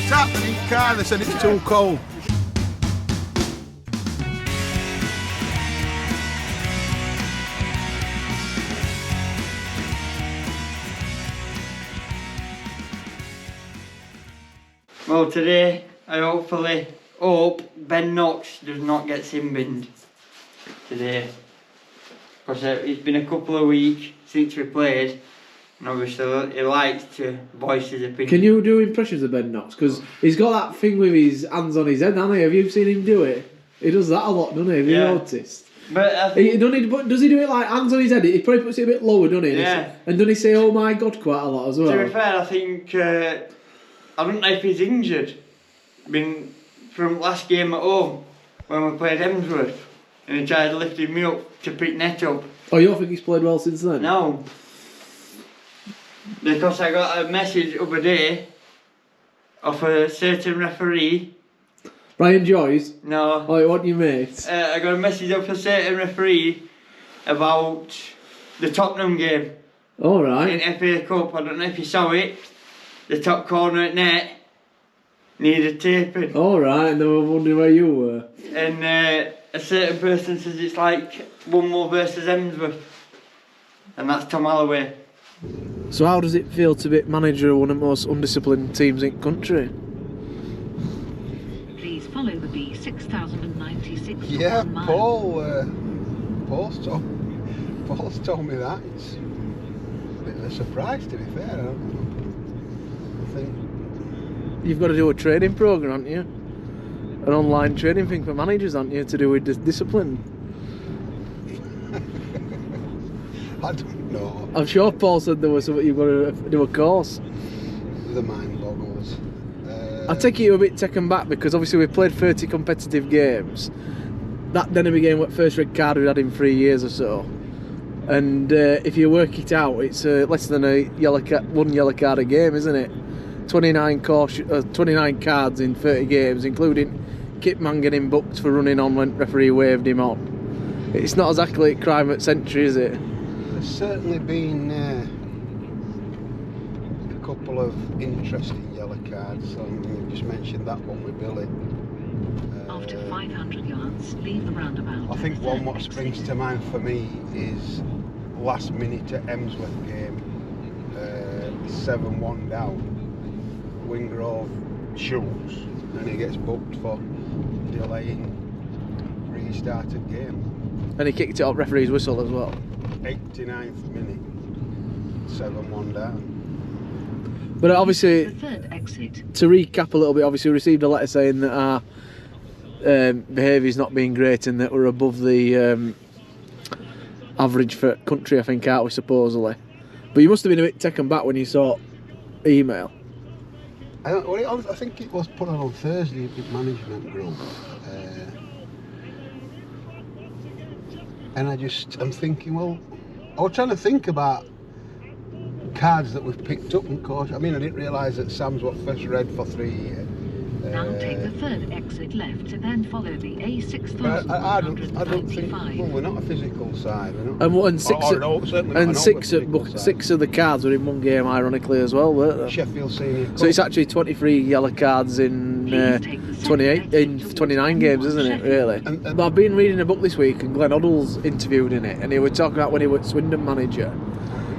Tap and eat car, they said it's too cold. Well, today I hope Ben Knox does not get sin-binned today, because it's been a couple of weeks since we played, and obviously he likes to voice his opinion. Can you do impressions of Ben Knox? Because he's got that thing with his hands on his head, hasn't he? Have you seen him do it? He does that a lot, doesn't he? Have you noticed? But I think... does he do it like hands on his head? He probably puts it a bit lower, doesn't he? Yeah. And doesn't he say, "Oh my God," quite a lot as well? To be fair, I think... I don't know if he's injured. Been from last game at home when we played Emsworth, and he tried lifting me up to pick net up. Oh, you don't think he's played well since then? No. Because I got a message the other day of a certain referee. Ryan Joyce? No. Oh, what you mate? I got a message of a certain referee about the Tottenham game. All right. In FA Cup. I don't know if you saw it. The top corner at net needed taping. All right, and they were wondering where you were. And a certain person says it's like Wombwell versus Emsworth, and that's Tom Holloway. So how does it feel to be manager of one of the most undisciplined teams in the country? Please follow the B6096. Yeah, Paul's told me that. It's a bit of a surprise, to be fair. I don't know. I think you've got to do a training programme, haven't you? An online training thing for managers, haven't you, to do with discipline? I don't know. I'm sure Paul said there was something you've got to do a course. The mind boggles. I take it you're a bit taken back because obviously we played 30 competitive games. That Denby game, what first red card we had in 3 years or so. And if you work it out, it's less than one yellow card a game, isn't it? 29 cards in 30 games, including Kitman getting booked for running on when referee waved him on. It's not exactly crime at century, is it? There's certainly been a couple of interesting yellow cards. So you just mentioned that one with Billy. After 500 yards, leave the roundabout. I think one what springs to mind for me is last minute at Emsworth game, 7-1 down. Wingrove shoots and he gets booked for delaying restarted game. And he kicked it off referee's whistle as well. 89th minute, 7-1 down. But obviously, The third exit. to recap a little bit, obviously we received a letter saying that our behaviour's not been great and that we're above the average for country, I think, aren't we, supposedly? But you must have been a bit taken back when you saw email. I think it was put on Thursday in the management group, and I'm thinking, well, I was trying to think about cards that we've picked up in course. I mean, I didn't realise that Sam's first red for 3 years. Now take the third exit left and then follow the A6135. I don't think. Well, we're not a physical side. We're not, And six of the cards were in one game, ironically, as well, weren't they? Sheffield City. So it's actually 23 yellow cards in 29 games, isn't it? Really. But I've been reading a book this week, and Glenn Hoddle's interviewed in it, and he was talking about when he was Swindon manager,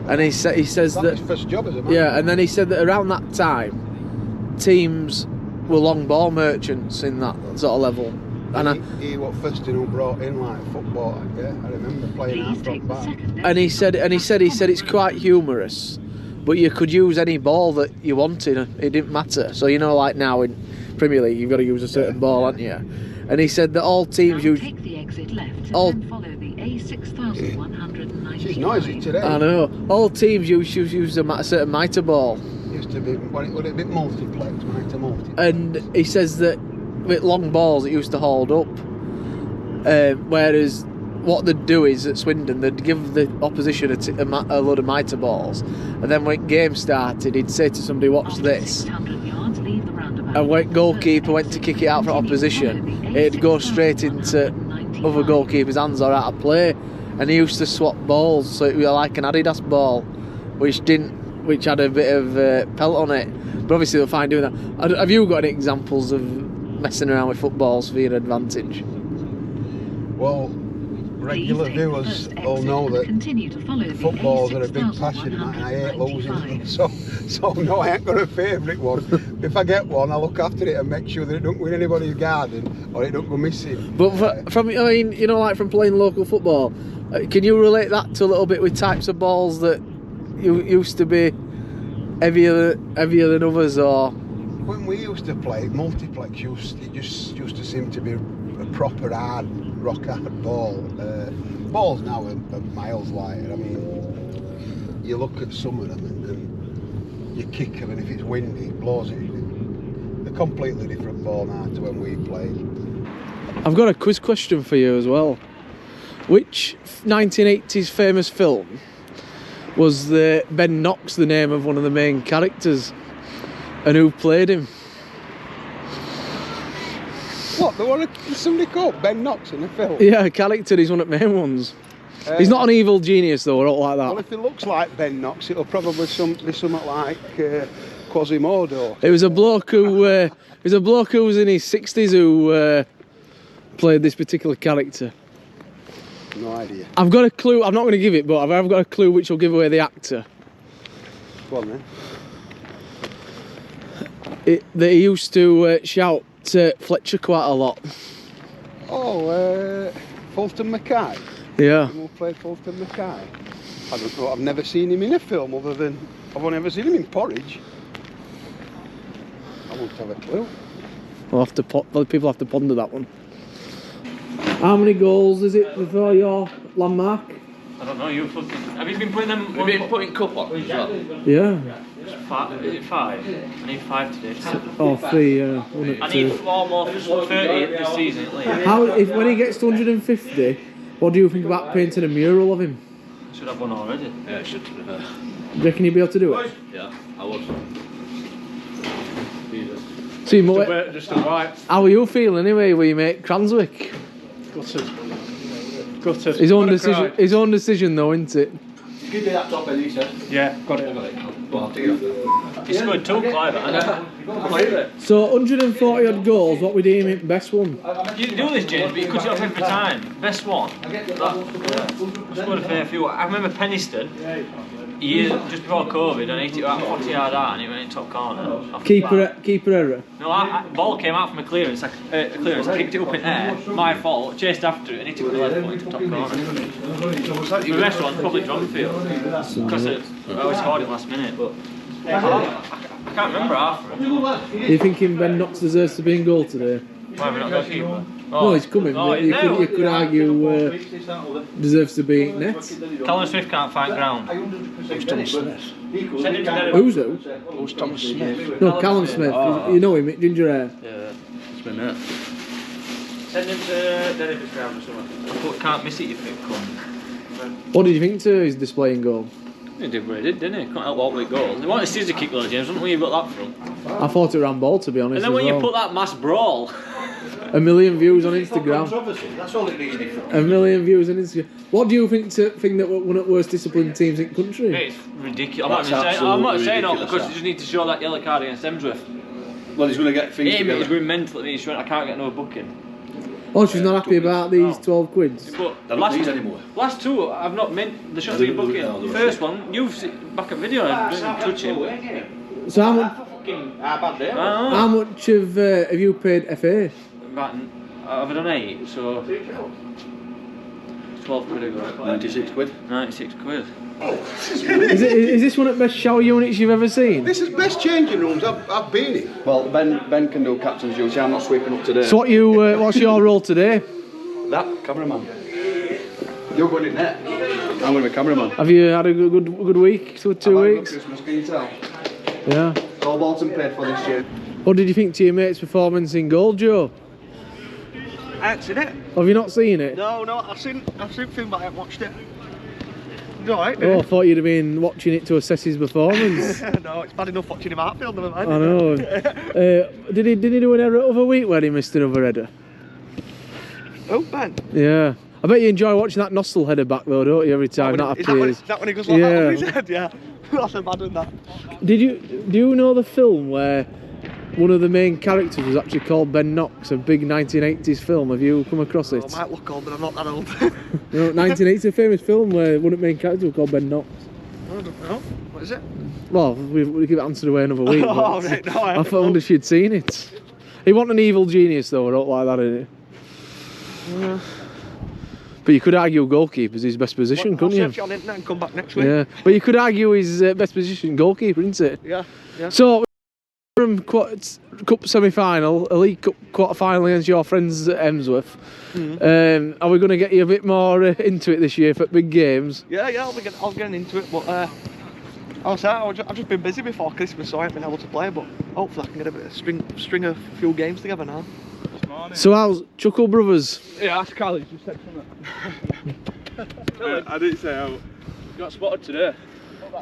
and he says that his first job as a manager. Yeah, and then he said that around that time, teams were long ball merchants in that sort of level. And he was first who brought in like football. Yeah, I remember playing out from back. And he said it's quite humorous, but you could use any ball that you wanted. It didn't matter. So like now in Premier League, you've got to use a certain ball, haven't you? And he said that all teams use. Take the exit left and then follow the A6195. She's noisy today. I know. All teams use a certain mitre ball. Yeah. used to be, was it a bit multiplex, mitre multiplex? And he says that with long balls it used to hold up, whereas what they'd do is at Swindon they'd give the opposition a load of mitre balls, and then when game started he'd say to somebody, watch this, and when goalkeeper went to kick it out for opposition it'd go straight into other goalkeeper's hands or out of play. And he used to swap balls, so it was like an Adidas ball which had a bit of pelt on it, but obviously they're fine doing that. Have you got any examples of messing around with footballs for your advantage? Well, regular viewers all know that footballs are a big passion of mine, and I hate losing them. So no, I ain't got a favourite one. If I get one, I look after it and make sure that it don't win anybody's garden or it don't go missing. But from, I mean, you know, like from playing local football, can you relate that to a little bit with types of balls that you used to be heavier than others, or? When we used to play, multiplex it just used to seem to be a proper hard, rock hard ball. Balls now are miles lighter. I mean, you look at some of them and you kick them, and if it's windy, it blows it. They're a completely different ball now to when we played. I've got a quiz question for you as well. Which 1980s famous film was Ben Knox the name of one of the main characters, and who played him? What, somebody called Ben Knox in the film? Yeah, a character, he's one of the main ones. He's not an evil genius though, or not like that. Well, if it looks like Ben Knox, it'll probably be something like Quasimodo. It was a bloke who was in his 60s who played this particular character. No idea. I've got a clue. I'm not going to give it, but I've got a clue which will give away the actor. Go on then. That he used to shout Fletcher quite a lot. Oh, Fulton Mackay. Yeah. Who played Fulton Mackay? I don't know. I've never seen him in a film other than I've only ever seen him in Porridge. I won't have a clue. People have to ponder that one. How many goals is it before your landmark? I don't know, have you been putting them? Have you been putting cup on as well? Yeah. Is it 5? I need 5 today. Oh, 3, yeah. I need 4 more for 30 this season at least. When he gets to 150, what do you think about painting a mural of him? I should have one already. Yeah, it should. Do you reckon you'd be able to do it? Yeah, I would. See, Just a white. how are you feeling anyway with your mate Cranswick? Gutted. His own decision though, isn't it? You could do that top end, you said. Yeah, got it. Well, I'll take it. He's scored 2, Clive, hasn't So 140 odd goals, what we deem it best one? he? You do this, James, but you cut it off every time. Best one. I scored a fair few. I remember Penniston, just before COVID, and I hit it about 40 yard out and it went in top corner. Keeper error? No, ball came out from a clearance. I kicked it up in air, my fault, chased after it and hit it with the left foot into top corner. The rest one's probably Drumfield, because I always scored it last minute, but I can't remember half of them. Are you thinking Ben Knox deserves to be in goal today? Why have we not got a keeper? No, he's coming, but you could argue deserves to be net. Callum Smith can't find ground. Who's Thomas Smith? Send him to Derek. Who's who? Who's Thomas Smith? No, Callum Smith. You know him, ginger hair. Yeah, it's been there. Send him to Derek ground or something. Can't miss it, you think, What did you think to his display in goal? He did what he did, didn't he? Can't help what with goals. He wanted a scissor kick though, James, wasn't we? You got that from. I thought it ran ball, to be honest. And then when as you well. put that mass brawl. 1 million views on Instagram. That's all it needed. 1 million views on Instagram. What do you think that we're one of the worst disciplined teams in the country? It's ridiculous. I'm not saying that because you just need to show that yellow card against Emsworth. Well, he's going to get things He's going mental at me. I can't get no booking. Oh, she's not happy about these 12 quids. But They don't need anymore. last 2 I've not meant the shot to be booking. First one, you've seen back at video and didn't touch him. So how much have you paid FA? I've done 8, so 12 quid ago. 96 quid. 96 quid. Is this one of the best shower units you've ever seen? This is best changing rooms I've been in. Well, Ben can do captain's duty. I'm not sweeping up today. So what's your role today? That cameraman. You're going in there. I'm going to be cameraman. Have you had a good week? 2 weeks? Christmas, can you tell? Yeah. All bought and paid for this year. What did you think to your mate's performance in goal, Joe? I haven't seen it. Have you not seen it? No, I've seen film, but I haven't watched it. It's alright, Oh, I thought you'd have been watching it to assess his performance. No, it's bad enough watching him outfield, never mind. I know. Did he do an error other week where he missed another header? Oh, Ben. Yeah. I bet you enjoy watching that nostril header back though, don't you, every time that appears? Is that when he goes like that on his head? Yeah. That's a bad one, that. Do you know the film where one of the main characters was actually called Ben Knox, a big 1980s film? Have you come across it? I might look old, but I'm not that old. No, 1980s, a famous film where one of the main characters was called Ben Knox. I don't know. What is it? Well, we'll give it answered away another week. Oh, right, no, I I wonder if you'd seen it. He wasn't an evil genius though, I don't like that, innit? Yeah. But you could argue goalkeeper's his best position, couldn't you? I'll search it on internet and come back next week. Yeah, but you could argue his best position goalkeeper, isn't it? Yeah. So, from cup semi-final, a League Cup quarter-final against your friends at Emsworth, are we going to get you a bit more into it this year for big games? Yeah, I'll get into it, but I've just been busy before Christmas, so I haven't been able to play, but hopefully I can get a bit of string a few games together now. So how's Chuckle Brothers? Yeah, ask Carly, just text from I didn't say how. Got spotted today.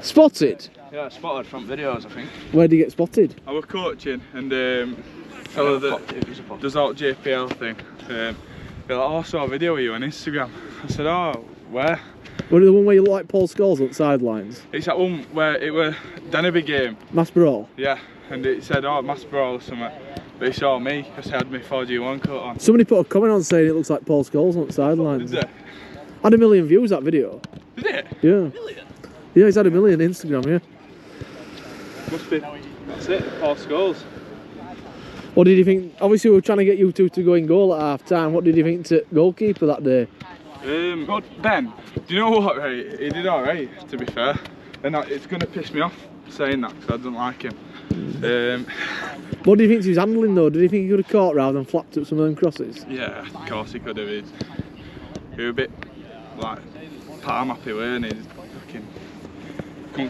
Spotted? Yeah, spotted from videos, I think. Where did you get spotted? I was coaching and fellow that does all JPL thing. They're like, oh, I saw a video of you on Instagram. I said, oh, where? Was it the one where you look like Paul Scholes on the sidelines? It's that one where it was Denby game. Mass Brawl? Yeah, and it said, oh, Mass Brawl or something. But he saw me because I had my 4G1 coat on. Somebody put a comment on saying it looks like Paul Scholes on the sidelines. Did it? Had 1 million views, that video. Did it? Yeah. Million? Yeah, he's had 1 million on Instagram, yeah. Must be. That's it, Paul Scholes. What did you think? Obviously we were trying to get you two to go in goal at half time. What did you think to goalkeeper that day? Ben, do you know what, right? He did alright, to be fair. And it's going to piss me off saying that because I don't like him. What do you think he was handling though? Did you think he could have caught rather than flapped up some of them crosses? Yeah, of course he could have. He was a bit like palm happy, weren't he?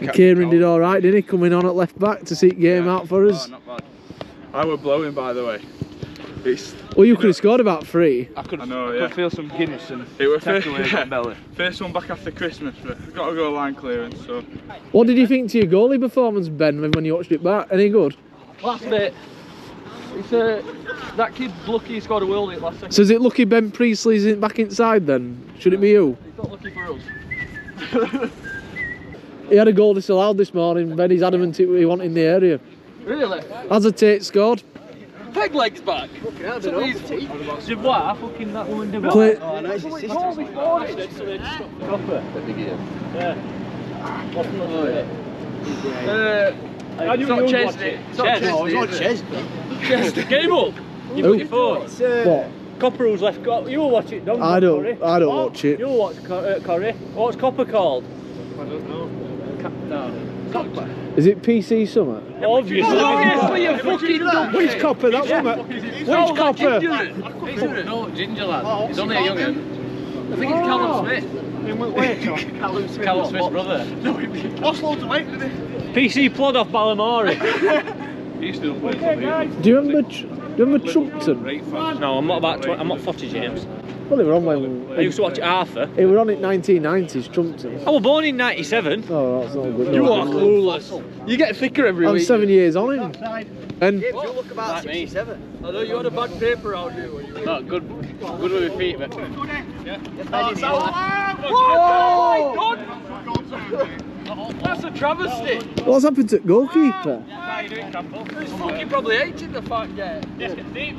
Kieran did alright, didn't he? Coming on at left back to seek game out for us. Oh, not bad. I were blowing, by the way. Well, you could have scored about 3. I could yeah. feel some Guinness and it was belly. First one back after Christmas, but I've got to go line clearance. So. What did you think to your goalie performance, Ben, when you watched it back? Any good? Last bit. It's that kid's lucky he scored a worldie at last second. So is it lucky Ben Priestley's back inside then? Should it be you? It's not lucky for us. He had a goal disallowed this morning. Ben, he's adamant he wanted in the area. Really? Has a Tate scored? Peg legs back. Dubois, fucking that woman Dubois. Play. Oh, no, it's his sister. I knew you chased it. Chesney. Get him up. You put your phone. What? Copper left. You'll watch it, don't you? I don't watch it. You'll watch Corrie. What's Copper called? I don't know. No. Is it PC Summer? Obviously, you fucking dumb. Which Copper? That woman? Which Copper? No, Ginger lad. He's only a young'un. I think it's Callum Smith. Callum Smith's brother. Lost loads of weight, didn't he? PC plod off Ballamore. He still plays Do you remember Trumpton? No, I'm not about. I'm not 40, James. Well, they were on when I used to watch Arthur. It were on in 1990s, Trumpton. I was born in '97. Oh, that's not good. You are clueless. You get thicker every I'm week. 7 years on him. And You look about 67. I know you had a bad paper out here. No, good with my feet, but. That's a travesty. what's happened to goalkeeper? How you doing, Campbell? He's fucking probably hating the fact, yeah. Yes, get deep.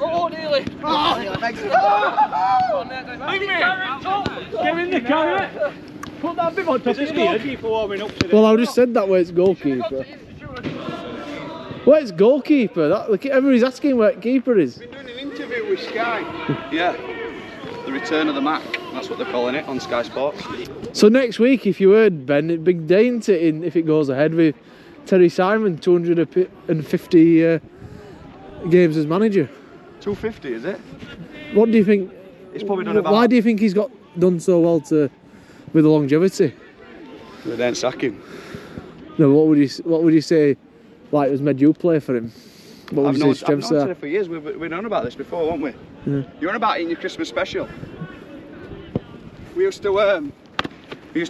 Oh, nearly. Give him the carrot. Put that bit on top of his goalkeeper warming up today. Well, I just said that way it's goalkeeper. Well, it's goalkeeper. Everybody's asking where keeper is. Been doing an interview with Sky. Yeah. The return of the Mac. That's what they're calling it on Sky Sports. So next week, if you heard Ben, it's big day into it if it goes ahead with Terry Simon, 250 games as manager. 250, is it? What do you think? It's probably done about. Why do you think he's done so well with the longevity? They don't sack him. No, what would you say, like, has made you play for him? What would you say his strengths I've known are? Terry for years. We've known about this before, haven't we? Yeah. You're on about eating your Christmas special. We used to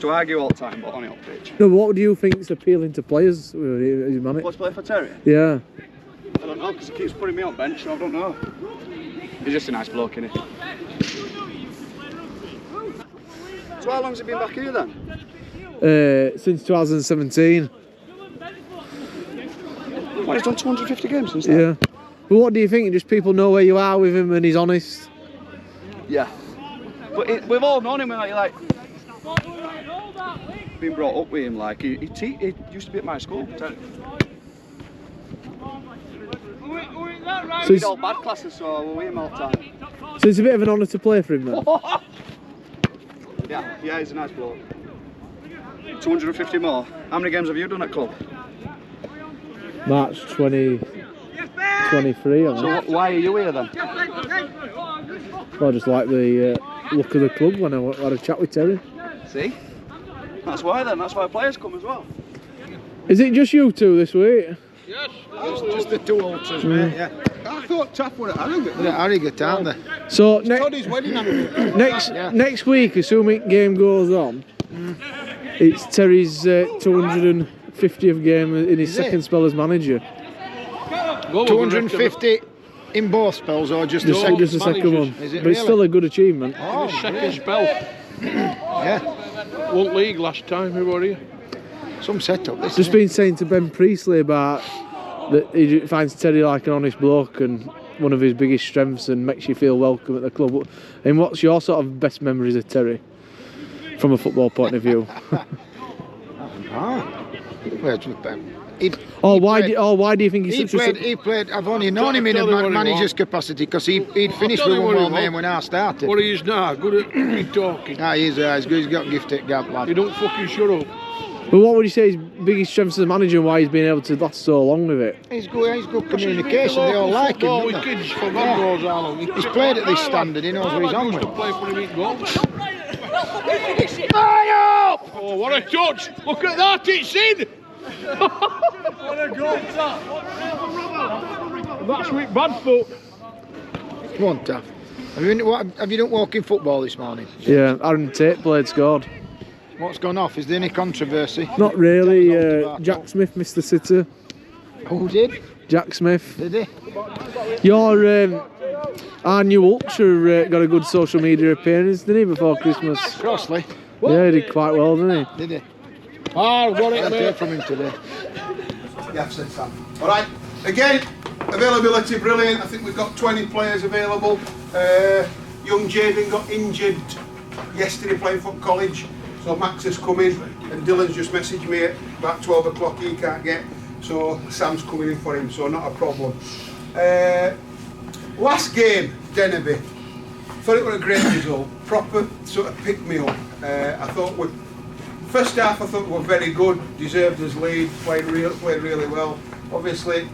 argue all the time, but on it on pitch. No, what do you think is appealing to players? His manager? What's play for Terry? Yeah. I don't know, because he keeps putting me on bench, so I don't know. He's just a nice bloke, isn't he? So how long's he been back here then? Since 2017. Well, he's done 250 games since then. Yeah. But what do you think? Just people know where you are with him and he's honest? Yeah. But we've all known him when like been brought up with him. Like he used to be at my school. So He's all bad classes, so we're with him all the time. So it's a bit of an honour to play for him then? Yeah, he's a nice bloke. 250 more. How many games have you done at club? March 2023, I So think. why are you here then? Well, I just like the look of the club when I had a chat with Terry. See? That's why then. That's why players come as well. Is it just you two this week? Yes, just the two ultras, mate. Yeah. I thought Taff were at Harrogate. Harrogate, aren't they? So Toddy's wedding anniversary. next week, assuming game goes on, it's Terry's 250th game in his second spell as manager. 250 in both spells, or just the second? Just the second one. Is it But it's really? still a good achievement. Oh, Second spell. yeah. Won league last time we were here. Some setup. This Just been saying to Ben Priestley about that he finds Terry like an honest bloke and one of his biggest strengths and makes you feel welcome at the club. And what's your sort of best memories of Terry from a football point of view? Why do you think he's such a... He played. I've only known him in a manager's capacity because he'd finished with Wombwell Main when I started. What he is now, good at talking. He's good. He's got gift at gap, lad. He don't fucking shut up. But what would you say his biggest strengths as a manager and why he's been able to last so long with it? He's good communication. They all like him. With kids for God knows how long. He's played at this standard. He knows what he's on with. Play for him in goal. Fire up! Oh, what a touch! Look at that, it's in! What a goal, That's with bad foot. Come on, Taff. Have you done walking football this morning? Yeah, Aaron Tate played, scored. What's gone off? Is there any controversy? Not really. Jack Smith missed the sitter. Who did? Jack Smith. Did he? Our new ultra got a good social media appearance, didn't he, before Christmas? Crossley. Yeah, he did quite well, didn't he? Did he? Ah, got I it, heard mate. from him today. Yeah, I've said Sam. All right. Again, availability brilliant. I think we've got 20 players available. Young Jaden got injured yesterday playing for college, so Max has come in, and Dylan's just messaged me at about 12 o'clock he can't get, so Sam's coming in for him, so not a problem. Last game, Dennerby. Thought it was a great result. Proper sort of pick me up. I thought first half I thought we were very good, deserved his lead, played really well. Obviously,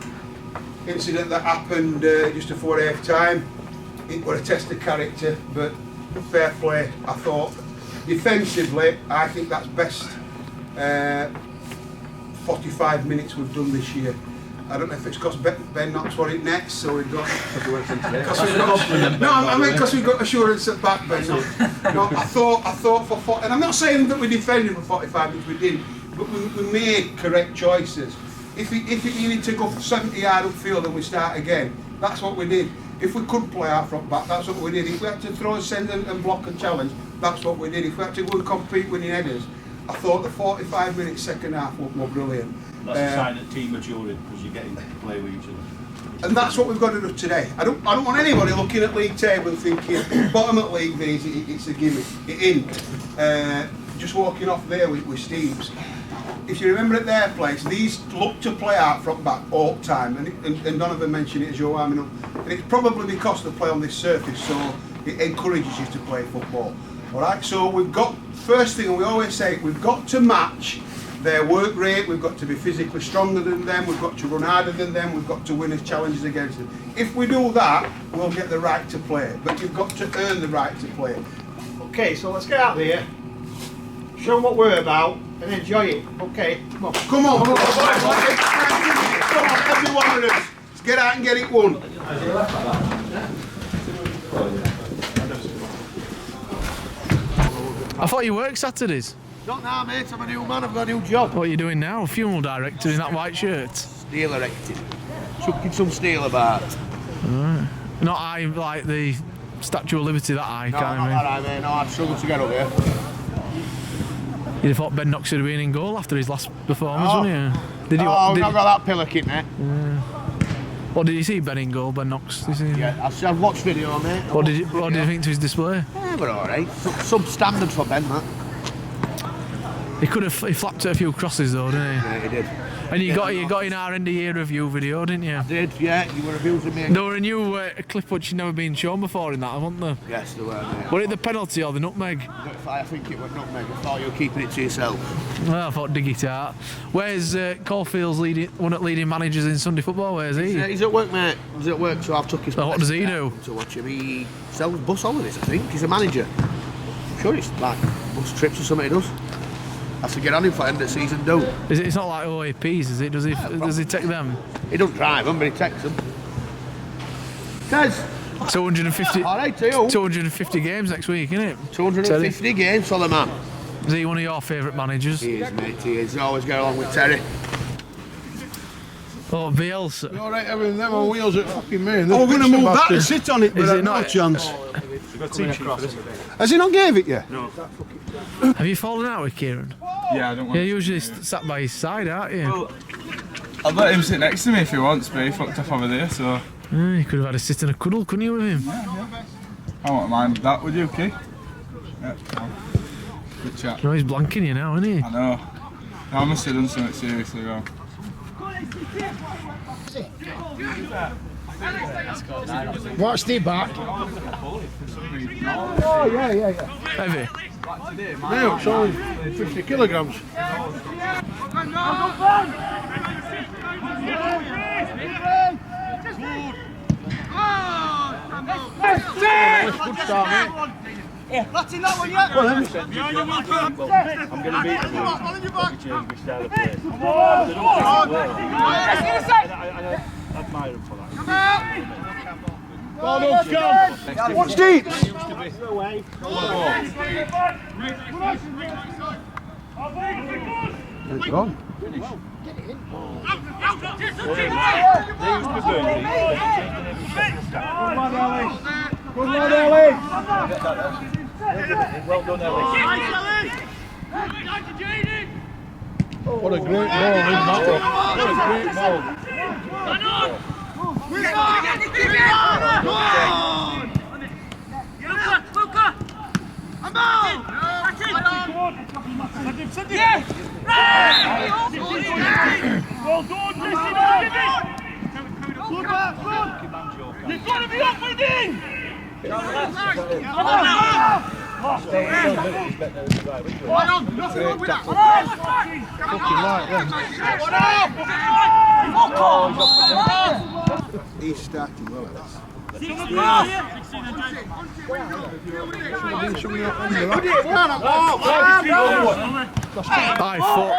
incident that happened just before half time, it was a test of character, but fair play. I thought defensively, I think that's best 45 minutes we've done this year. I don't know if it's because Ben Knox won it next, so we've got. Because we've got assurance at back, Ben. No, I thought for and I'm not saying that we defended for 45 minutes, we didn't, but we made correct choices. If you need to go 70 yard upfield and we start again, that's what we did. If we could play our front back, that's what we did. If we had to throw, send and block and challenge, that's what we did. If we had to go and compete winning headers, I thought the 45 minutes second half were brilliant. That's a sign that team maturing because you're getting to play with each other. And that's what we've got to do today. I don't want anybody looking at league table and thinking bottom of league these it's a gimmick. It isn't. Just walking off there with Steve's. If you remember at their place, these look to play out front back all the time, and none of them mention it as you're warming up. And it's probably because they play on this surface, so it encourages you to play football. All right. So we've got first thing, and we always say we've got to match their work rate, we've got to be physically stronger than them, we've got to run harder than them, we've got to win as challenges against them. If we do that, we'll get the right to play, but you've got to earn the right to play. Okay, so let's get out there, show them what we're about, and enjoy it. Okay, come on. Come on, come on, every one of us. Let's get out and get it won. I thought you worked Saturdays. Not now, mate. I'm a new man. I've got a new job. What are you doing now? Funeral director in that white shirt? Steel erecting. Chucking some steel about. Right. Not high like the Statue of Liberty, that high, No, kind not of that high, mate. No, I'd struggle to get up here. You'd have thought Ben Knox would have been in goal after his last performance, wouldn't you? Did you? I've not got that pillar kit, mate. What did you see Ben in goal, Ben Knox? Did you see? Yeah, I've watched video, mate. What did you think to his display? Yeah, but alright. Substandard for Ben, that. He flapped at a few crosses though, didn't he? Yeah, he did. And you got in our end of year review video, didn't you? I did, yeah. You were abusing me. There were a new clip which had never been shown before in that, wasn't there? Yes, there were, mate. Was it the penalty or the nutmeg? I think it was nutmeg. I thought you were keeping it to yourself. Well, I thought dig it out. Where's Caulfield's one of the leading managers in Sunday football? Where's he? He's at work, mate. He's at work, so I've took his. Well, what does he do? To watch him. He sells bus holidays, I think. He's a manager. I'm sure it's like bus trips or something he does. Has to get on him for end of season, do. It's not like OAPs, is it? Does he take them? He doesn't drive them, but he takes them. Guys, 250. All right, to you. 250 games next week, isn't it? 250 games for the man. Is he one of your favourite managers? He is, mate. He is. He always get along with Terry. Oh, Bielsa. You're all right having them on wheels at fucking me. Oh, we're going to move that and sit on it, but I've not a chance. Has he not gave it yet? No. Have you fallen out with Kieran? Yeah, I don't want You're usually sat by his side, aren't you? Well, I'd let him sit next to me if he wants, but he fucked off over there, so... You could have had a sit and a cuddle, couldn't you, with him? Yeah. I won't mind that, would you, Key? Yeah, good chat. No, he's blanking you now, isn't he? I know. No, I must have done something seriously wrong. Watch the back. Oh, yeah. Heavy. No, it's only 50 kilograms. Good start, mate. That's in that one, yeah. I'm going to beat him. Probably change my style of play. I admire him for that. What's deep? It's gone. They used to be burning Good lad, Ellie. Well done, Ellie. What a great ball in that one. What a great ball. Well done, listen, good back, good. You've got to be up with him. Come on now. Nothing wrong with that. Fucking right then. He's starting well at this. High foot.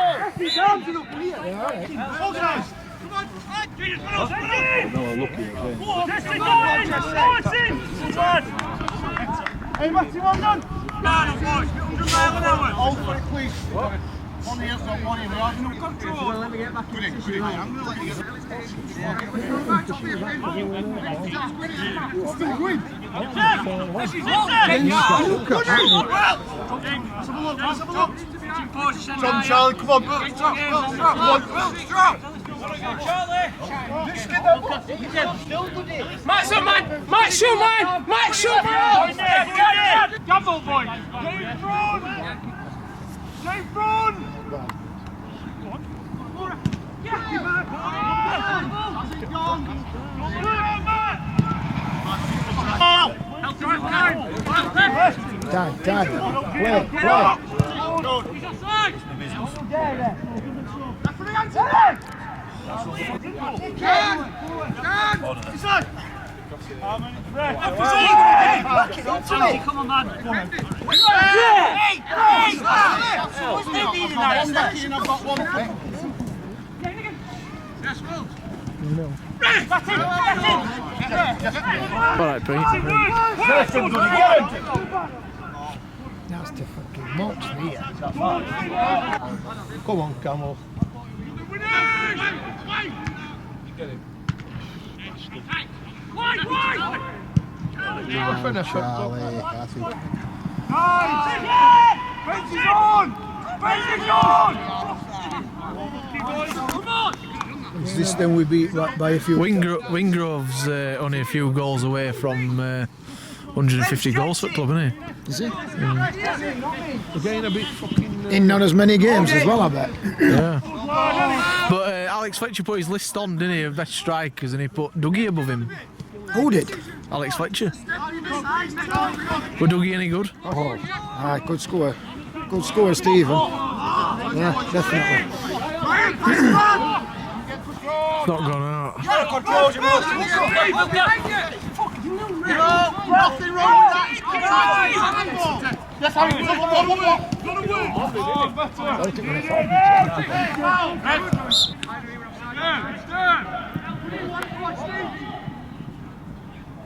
Hey, Matty, well done. Hold for it, please. One here, one here. We have no control. Let me get back in. I'm going to let you get John, Charlie, come on. Mike Shuman! Mike Shuman! Mike Shuman! Gamble, boy! Dave Brown! Dad. Come on, man. Alright, Pete. That's the fucking mops here. Come on, Camel. Get it. Charlie, I think. Bench is on! Bench is on! Come on! Is this then we beat by a few? Wingrove's only a few goals away from 150 goals for the club, isn't he? Is it? We're getting a bit fucking... In not as many games as well, I bet. Yeah. But Alex Fletcher put his list on, didn't he, of best strikers, and he put Dougie above him. Who did? Alex Fletcher. Were Dougie any good? Oh, aye, good score. Good score, Stephen. Yeah, definitely. It's not gone out. Nothing wrong with that. Yes, Harry.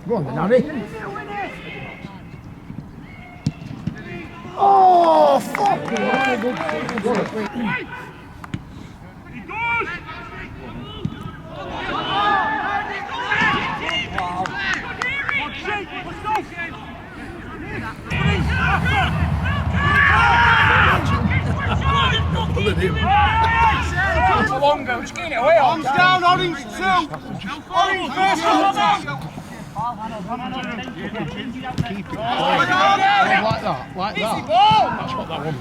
Go on then, Harry. Oh, fucking hell. Good. Just get it away. Arms down, orange 2. Orange first. Keep it like that. That's what that one.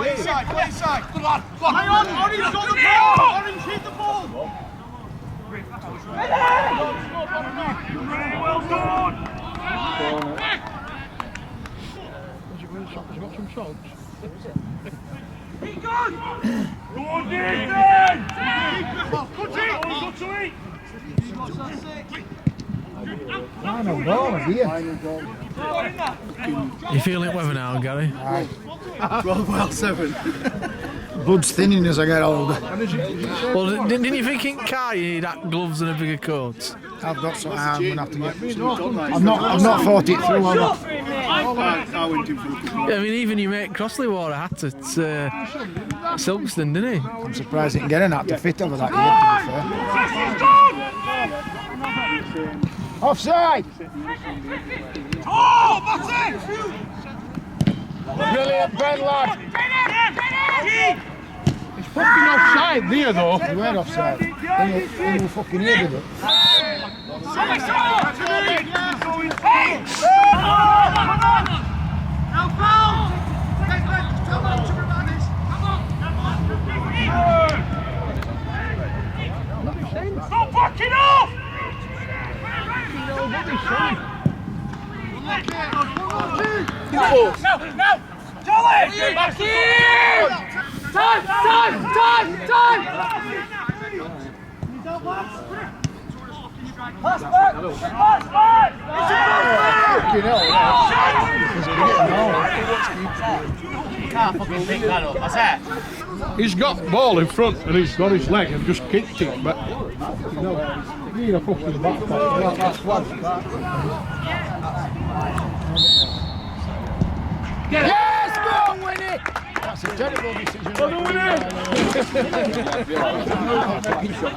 Inside. Good lad. Hang on, Orange got the ball. Orange hit the ball. Well done. Has it got some socks? Go on, Nathan! Good to eat! Final ball, here. You feeling weather now, Gary? Aye. 12 7. Blood's thinning as I get older. Well, didn't you think in car you need gloves and a bigger coat? I've got some. I'm gonna have to get. I've not thought it through. Yeah, I mean, even your mate Crossley wore a hat at Silkstone, didn't he? I'm surprised he can get an hat to fit over that yet, to be fair. Offside! Oh, that's it! Brilliant, Ben, lad. It's fucking offside there, though. You were offside. Then you fucking hated it. Stop backing off! No! Jolly! Back in! Time! Pass back! Fucking hell, You can't fucking pick that up, that's it. He's got the ball in front and he's got his leg and just kicked it, but you know, you need a fucking back pass. That's one. Yes, go on, Winnie! That's a terrible decision.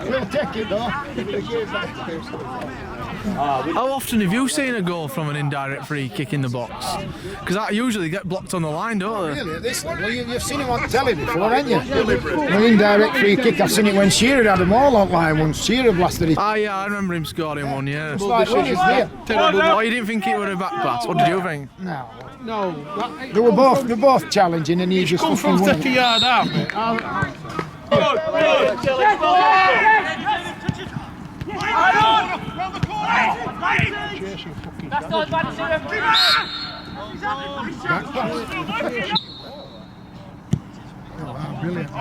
We'll take it though. How often have you seen a goal from an indirect free kick in the box? Because that usually get blocked on the line, don't they? Really, at this level, you've seen it on telly before, haven't you? An indirect free kick, I've seen it when Shearer had them all online once. Shearer blasted it. Ah, yeah, I remember him scoring one, yeah. It's like, when he's there. Oh, you didn't think it was a back pass? What did you think? No. No, They were both challenging and he just come from fucking 30 yard out, mate. Round the corner! Chasing fucking That's not bad, Oh, wow, brilliant.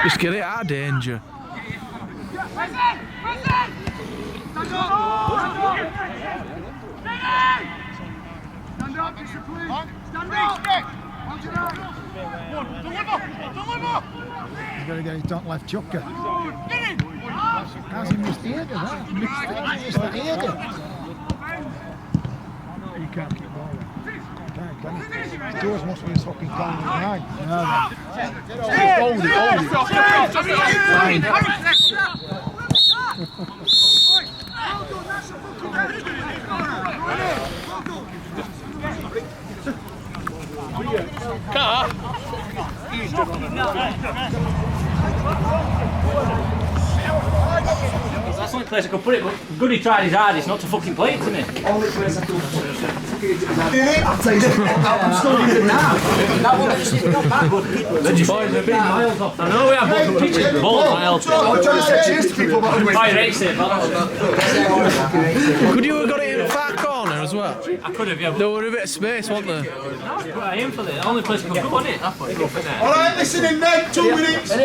Just get it out of danger. Stand up, discipline. Stand up. Deliver. He's got to get his top left chucker. How's he missed the header? Missed the header. You can't keep ball there. Can you? Doors must be fucking calling behind. Hold it. Fine. Car. That's the only place I could put it, but Goodie tried his hardest not to fucking play it to me. Only place I could put it. I'll tell you, I'm still using now. That one is not bad, but the boys are big miles off. I know we have balls miles. I'm trying to say cheers to people, but I race it, Could you have got it in far corner as well? I could have, yeah. There were a bit of space, wasn't there? But I aim for the only place I could go on it. Alright, listen in there, 2 minutes. I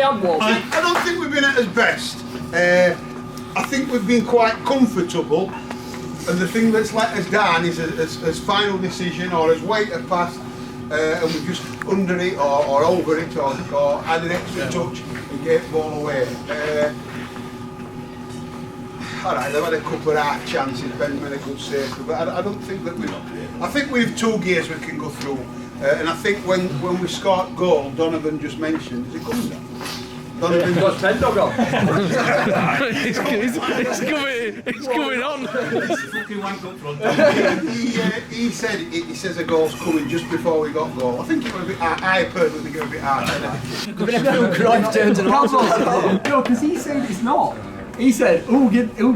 don't think we've been at our best. I think we've been quite comfortable, and the thing that's let us down is as final decision or as weight of pass, and we're just under it or over it or had an extra touch and gave the ball away. Alright, they've had a couple of hard chances, Ben made a good save, but I don't think that I think we've 2 gears we can go through, and I think when we scored goal, Donovan just mentioned, is it coming down? Donovan's got 10 dog on. It's coming on. He says a goal's coming just before we got goal. I think it was a bit hard. I personally think it was a bit hard. Cruyff turns it off. No, because he said it's not. He said, who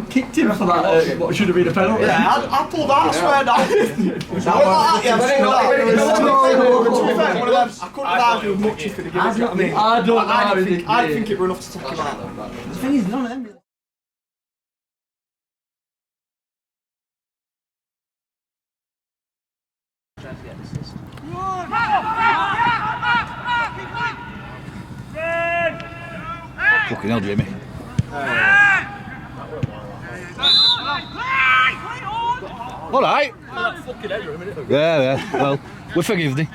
kicked him for that, what should have been a penalty? Yeah, I pulled that, I swear down. I couldn't have argued much if it had given it. I don't know. I think it were enough to take him out. The thing is, none of them really. Fucking hell, Jimmy. All right. Yeah, well, we forgive thee.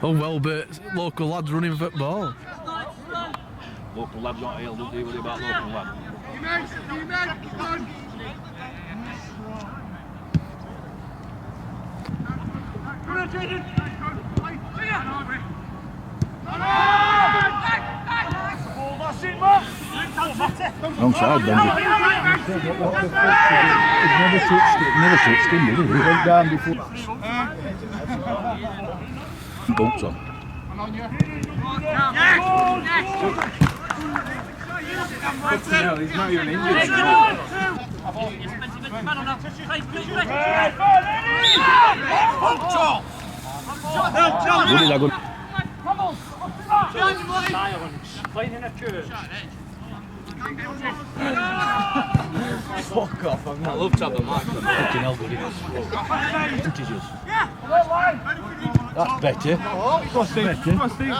Oh well, but local lads running football. Local lads not here, don't deal with it about local lads. Wrong side, Benji. Never touched him, did he? He went down before. Boots on. He's not even injured. Good, good. Playing in a church. Fuck off, I love to have the mic. Fucking hell, good it is. That's better. What's Steve? Go on, Steve. Go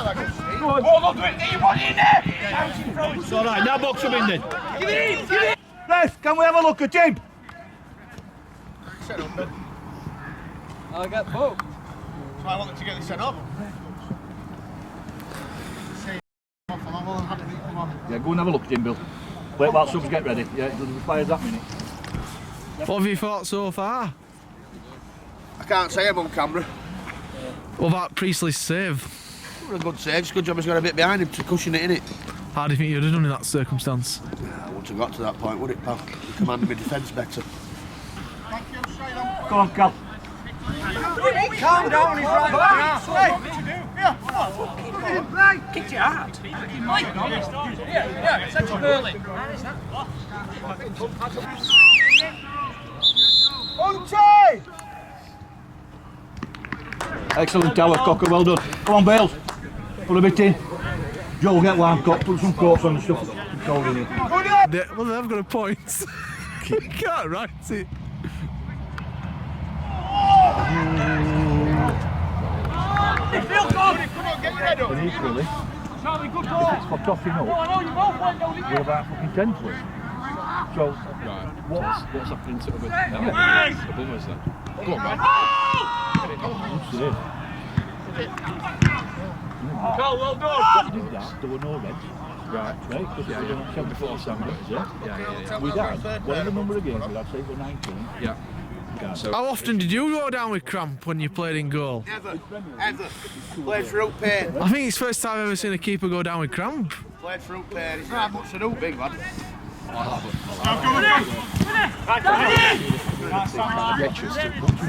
on. Oh, look, get your body in there. It's alright, now box him in then. Give it in, give it. Ref, can we have a look at him? Set up, Ben. I got both. So I wanted to get this set up. Yeah, go and have a look at him, Bill. Wait while subs get ready. Yeah, it doesn't fire that minute. What have you thought so far? I can't say him on camera. What about Priestley's save? It was a good save. It's a good job he's got a bit behind him to cushion it in it. How do you think you'd have done in that circumstance? I wouldn't have got to that point, would it, pal? You commanded my defence better. Go on, Cal. Calm down, he's right back. Kicked it hard. Yeah, it's actually Burley. Excellent tower, Cocker, well done. Come on, Bales. Put a bit in. Joe will get warm cup, put some coats on and stuff. Cold in here. Well, they've got a point. You can't write it. And equally, if it's for topping up, we're about fucking 10 to it. So, what's happening to the a bummer's then? Go on, man. Good save. Carl, well done. Did that, there were no reds. Right, because we were 74 sandwiches, yeah? We'd had, whatever number of games we had, say we're 19. Yeah. So how often did you go down with cramp when you played in goal? Never, ever. Played through pain. I think it's the first time I've ever seen a keeper go down with cramp. Played through pain. It's not much to do, big lad.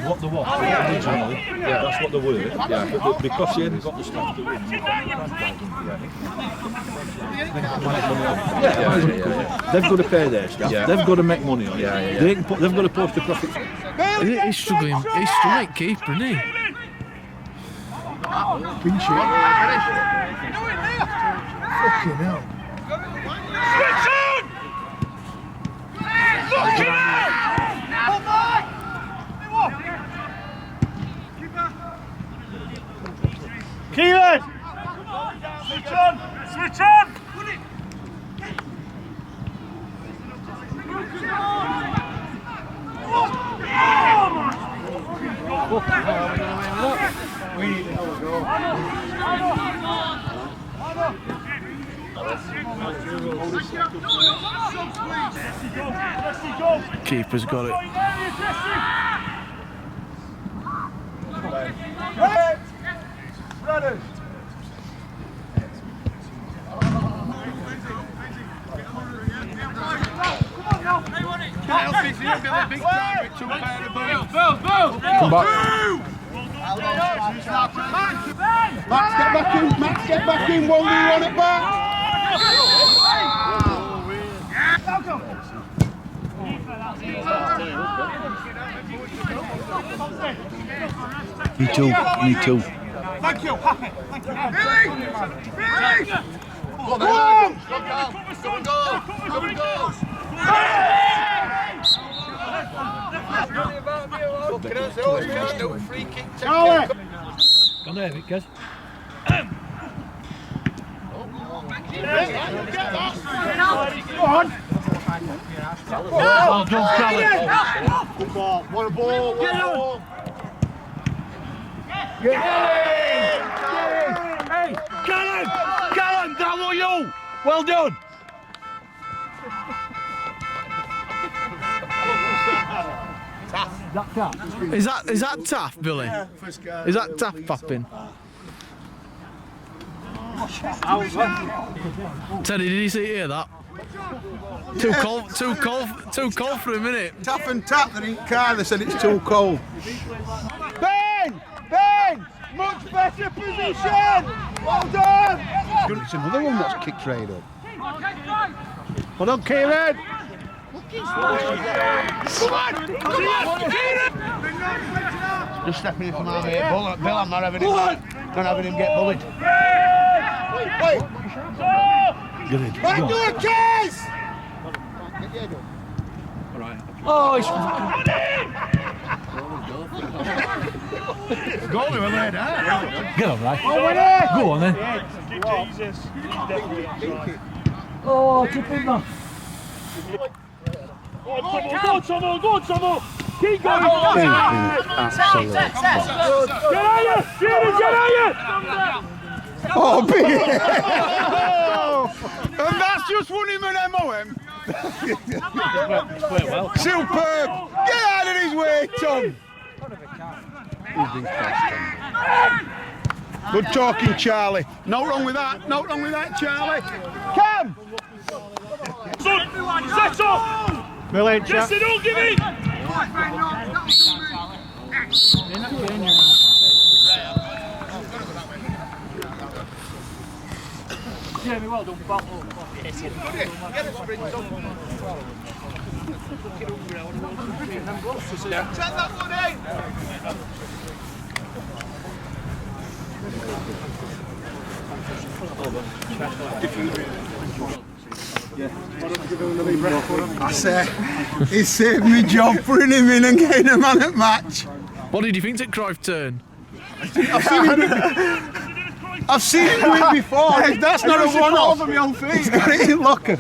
What the what? Originally, yeah, that's what they were. Yeah, but because he hadn't got the staff to win. They've got to pay their staff. Yeah. They've got to make money on it. They've got to post a profit. He's struggling. He's struggling, keeper, isn't he? Pinch it. Fucking hell. Switch on! Look it out! Keelan! Switch on! Switch on! We need another goal. Keeper's got it. Brothers! Kyle thinks he'll be a big time with 2 pair of boots. Come back. Max, get back in. Max, get back in. One, you want it back? Me too. Me too. Thank you, happy. Thank you. Come on! Come on! Free kick. Charlie! Go there, Vickers. Go on! Well done, Charlie. Good ball. What a ball. What a ball. Hey! Callum, that was you! Well done! Is that Taff, Billy? Is that Taff popping? Teddy, did you hear that? Too cold for a minute. Taff and Tap, they're in car, they said it's too cold. Ben! Much better position! Well done! It's another one that's kicked right up. Well done, Kieran! Just stepping in from our mate. Bill, I'm not having him. Not having him get bullied. Wait! Get in. Back to a case! Alright. Oh, it's... Goalie will lay down. Get on, right? Go on then. Jesus. Oh, chip in there. Go, Tomo! Keep going! Absolute. Get out! Oh, big! And that's just won him an MOM. Superb! Get out of his way, Tom! Good talking, Charlie. No wrong with that. No wrong with that, Charlie. Come! Set up! Billy, Jesse, don't give in! Jamie, well done, battle. that one in! I say, he saved me job putting him in and getting a man at match. What did you think at Cruyff turn? I've seen him do it before. That's not a one-off. Over my own feet. He's got it in locker.